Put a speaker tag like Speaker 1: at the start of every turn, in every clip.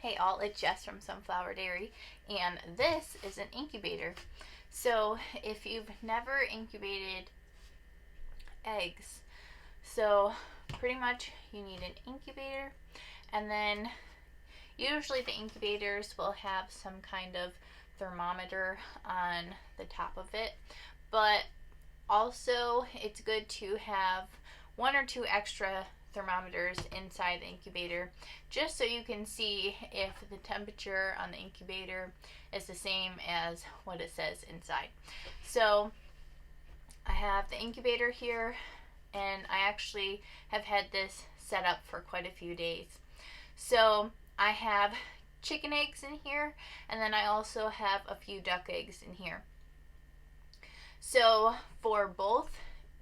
Speaker 1: Hey all, it's Jess from Sunflower Dairy, and this is an incubator. So if you've never incubated eggs, so pretty much you need an incubator, and then usually the incubators will have some kind of thermometer on the top of it, but also it's good to have one or two extra thermometers inside the incubator just so you can see if the temperature on the incubator is the same as what it says inside. So I have the incubator here, and I actually have had this set up for quite a few days. So I have chicken eggs in here, and then I also have a few duck eggs in here. So for both,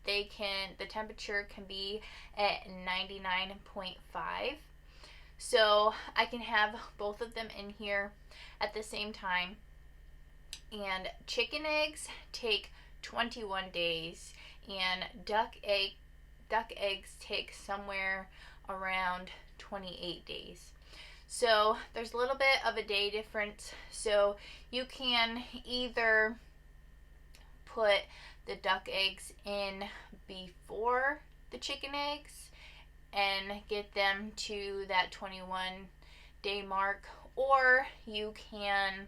Speaker 1: the temperature can be at 99.5. So I can have both of them in here at the same time. And chicken eggs take 21 days, and duck eggs take somewhere around 28 days. So there's a little bit of a day difference. So you can either put the duck eggs in before the chicken eggs and get them to that 21-day mark, or you can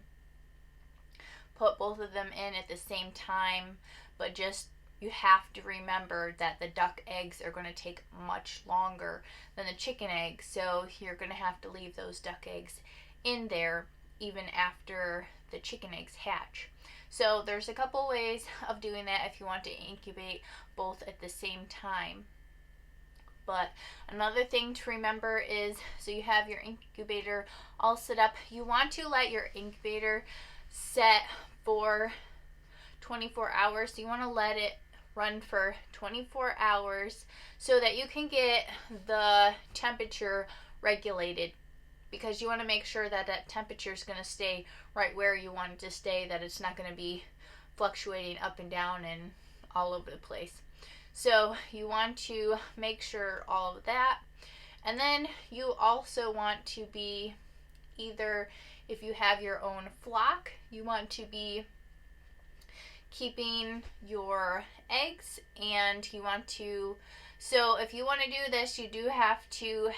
Speaker 1: put both of them in at the same time, but just you have to remember that the duck eggs are going to take much longer than the chicken eggs, so you're going to have to leave those duck eggs in there even after the chicken eggs hatch. So there's a couple ways of doing that if you want to incubate both at the same time. But another thing to remember is, so you have your incubator all set up, you want to let your incubator set for 24 hours. So you want to let it run for 24 hours so that you can get the temperature regulated, because you want to make sure that that temperature is going to stay right where you want it to stay, that it's not going to be fluctuating up and down and all over the place. So you want to make sure all of that. And then you also want to be, either if you have your own flock, you want to be keeping your eggs, and you want to, so if you want to do this, you have to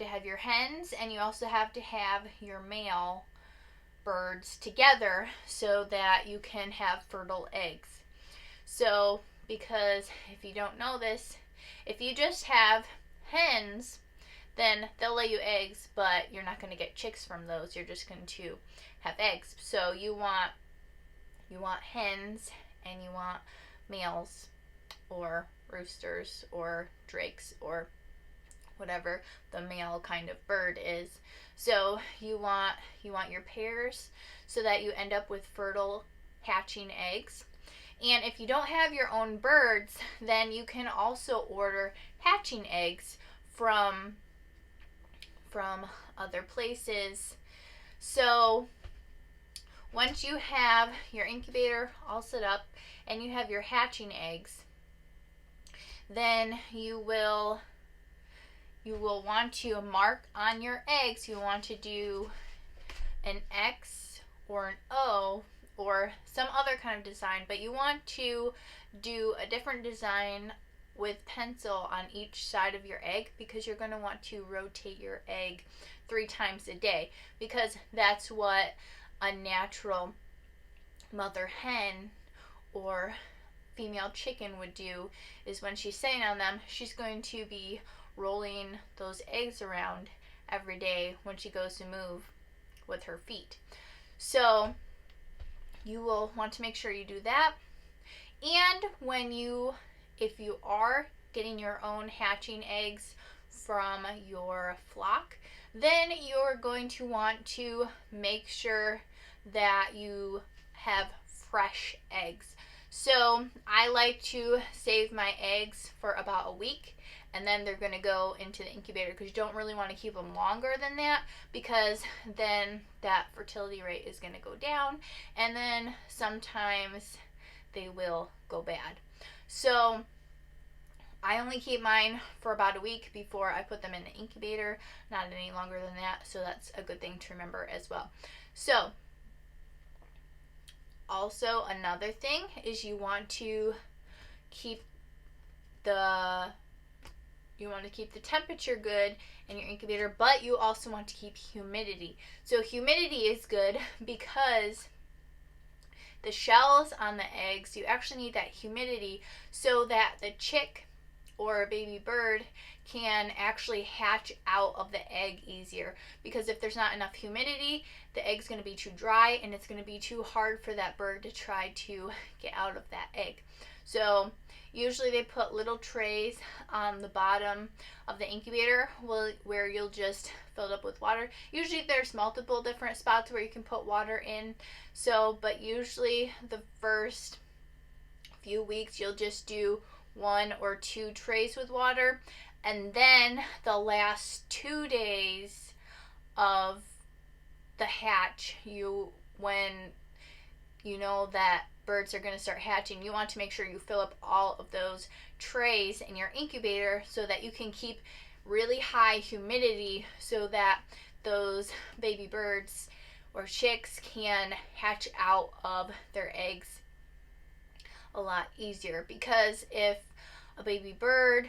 Speaker 1: have your hens, and you also have to have your male birds together so that you can have fertile eggs. So, because if you don't know this, if you just have hens, then they'll lay you eggs, but you're not going to get chicks from those. You're just going to have eggs. So you want hens, and you want males or roosters or drakes or whatever the male kind of bird is. So you want your pairs so that you end up with fertile hatching eggs. And if you don't have your own birds, then you can also order hatching eggs from other places. So once you have your incubator all set up and you have your hatching eggs, then you will want to mark on your eggs. You want to do an X or an O or some other kind of design, but you want to do a different design with pencil on each side of your egg, because you're going to want to rotate your egg 3 times a day, because that's what a natural mother hen or female chicken would do, is when she's sitting on them, she's going to be rolling those eggs around every day when she goes to move with her feet. So you will want to make sure you do that. And if you are getting your own hatching eggs from your flock, then you're going to want to make sure that you have fresh eggs. So I like to save my eggs for about a week, and then they're going to go into the incubator, because you don't really want to keep them longer than that, because then that fertility rate is going to go down, and then sometimes they will go bad. So I only keep mine for about a week before I put them in the incubator, not any longer than that, so that's a good thing to remember as well. So, also another thing is you want to keep the temperature good in your incubator, but you also want to keep humidity. So humidity is good because the shells on the eggs, you actually need that humidity so that the chick or a baby bird can actually hatch out of the egg easier. Because if there's not enough humidity, the egg's going to be too dry and it's going to be too hard for that bird to try to get out of that egg. So usually they put little trays on the bottom of the incubator where you'll just fill it up with water. Usually there's multiple different spots where you can put water in. So, but usually the first few weeks you'll just do 1 or 2 trays with water, and then the last 2 days of the hatch, when you know that birds are going to start hatching, you want to make sure you fill up all of those trays in your incubator so that you can keep really high humidity so that those baby birds or chicks can hatch out of their eggs a lot easier. Because if a baby bird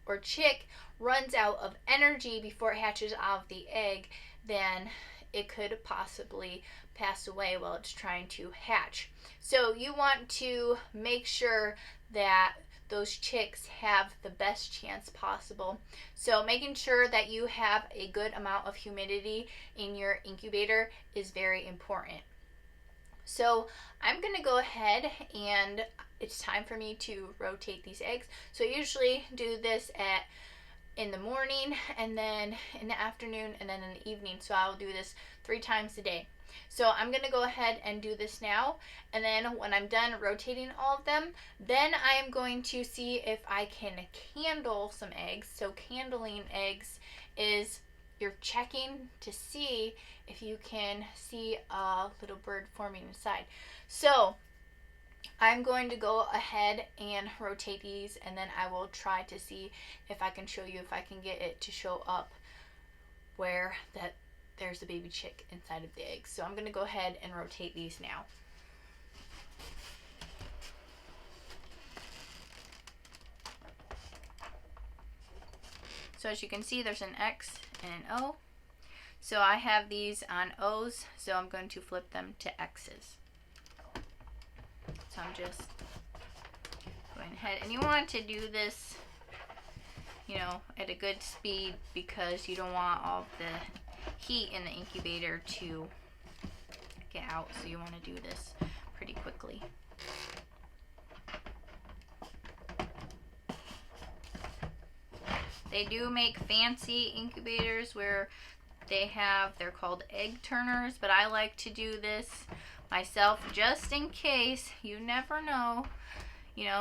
Speaker 1: or chick runs out of energy before it hatches out of the egg, then it could possibly pass away while it's trying to hatch. So you want to make sure that those chicks have the best chance possible. So making sure that you have a good amount of humidity in your incubator is very important. So I'm going to go ahead and it's time for me to rotate these eggs. So I usually do this in the morning and then in the afternoon and then in the evening. So I'll do this 3 times a day. So I'm going to go ahead and do this now, and then when I'm done rotating all of them, then I am going to see if I can candle some eggs. So candling eggs is you're checking to see if you can see a little bird forming inside. So I'm going to go ahead and rotate these, and then I will try to see if I can show you if I can get it to show up where there's a baby chick inside of the egg. So I'm going to go ahead and rotate these now. So as you can see, there's an X and an O. So I have these on O's, so I'm going to flip them to X's. So I'm just going ahead, and you want to do this, at a good speed because you don't want all the heat in the incubator to get out. So you want to do this pretty quickly. They do make fancy incubators where they're called egg turners, but I like to do this myself just in case. You never know,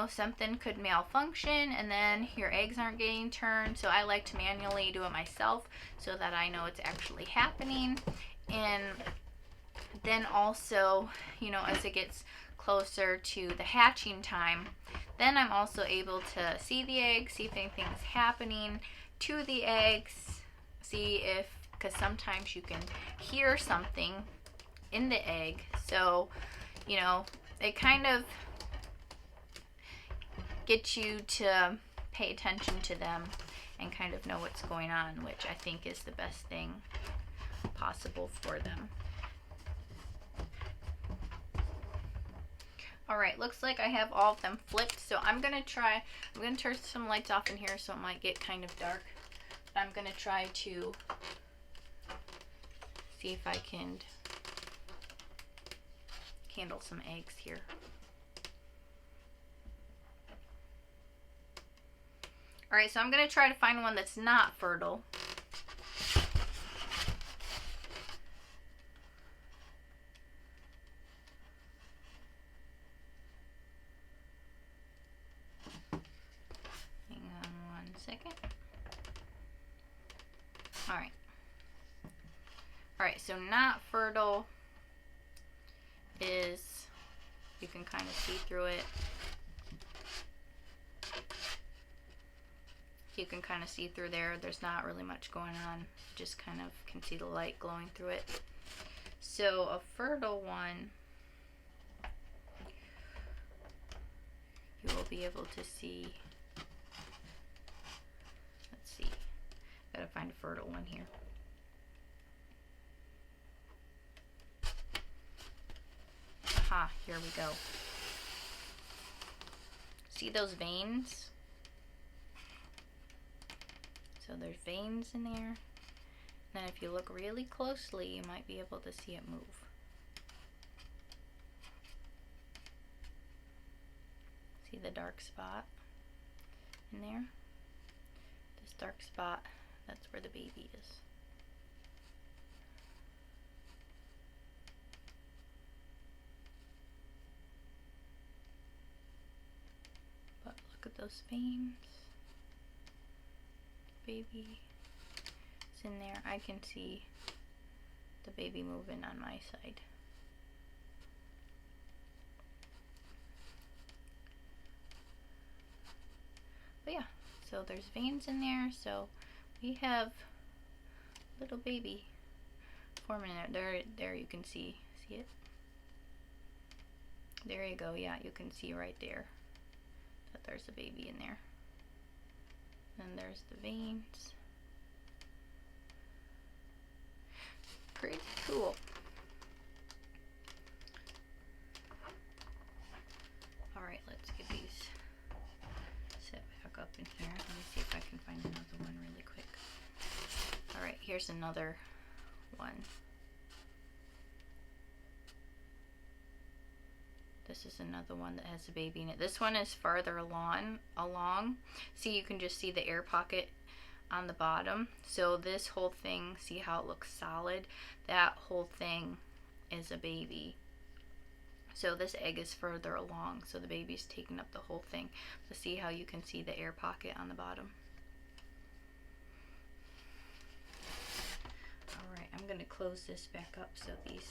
Speaker 1: something could malfunction and then your eggs aren't getting turned. So I like to manually do it myself so that I know it's actually happening. And then also, as it gets closer to the hatching time, then I'm also able to see the eggs, see if anything's happening to the eggs, because sometimes you can hear something in the egg. So, it kind of gets you to pay attention to them and kind of know what's going on, which I think is the best thing possible for them. Alright, looks like I have all of them flipped, so I'm going to turn some lights off in here so it might get kind of dark. But I'm going to try to see if I can candle some eggs here. Alright, so I'm going to try to find one that's not fertile. Hang on 1 second. Alright, so not fertile is, you can kind of see through it. You can kind of see through there. There's not really much going on. You just kind of can see the light glowing through it. So a fertile one, you will be able to see. Let's see. Gotta find a fertile one here. Aha, here we go. See those veins? So there's veins in there. Then if you look really closely, you might be able to see it move. See the dark spot in there? This dark spot, that's where the baby is. But look at those veins. Baby is in there. I can see the baby moving on my side. But yeah, so there's veins in there, so we have little baby forming in there. There you can see it? There you go, yeah, you can see right there that there's a baby in there. Then there's the veins. Pretty cool. Alright, let's get these set back up in here. Let me see if I can find another one really quick. Alright, here's another one. This is another one that has a baby in it. This one is farther along. See, you can just see the air pocket on the bottom. So this whole thing, see how it looks solid? That whole thing is a baby. So this egg is further along, so the baby's taking up the whole thing. But see how you can see the air pocket on the bottom? Alright, I'm going to close this back up so these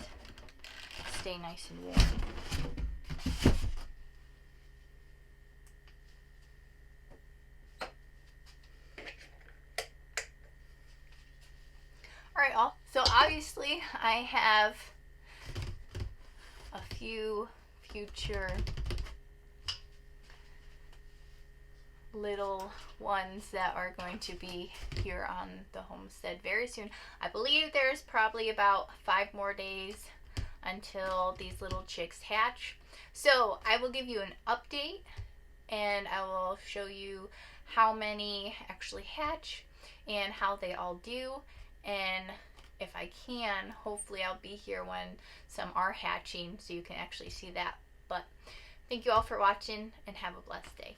Speaker 1: stay nice and warm. Alright, all. So obviously I have a few future little ones that are going to be here on the homestead very soon. I believe there's probably about 5 more days until these little chicks hatch. So I will give you an update and I will show you how many actually hatch and how they all do. And if I can, hopefully I'll be here when some are hatching so you can actually see that. But thank you all for watching and have a blessed day.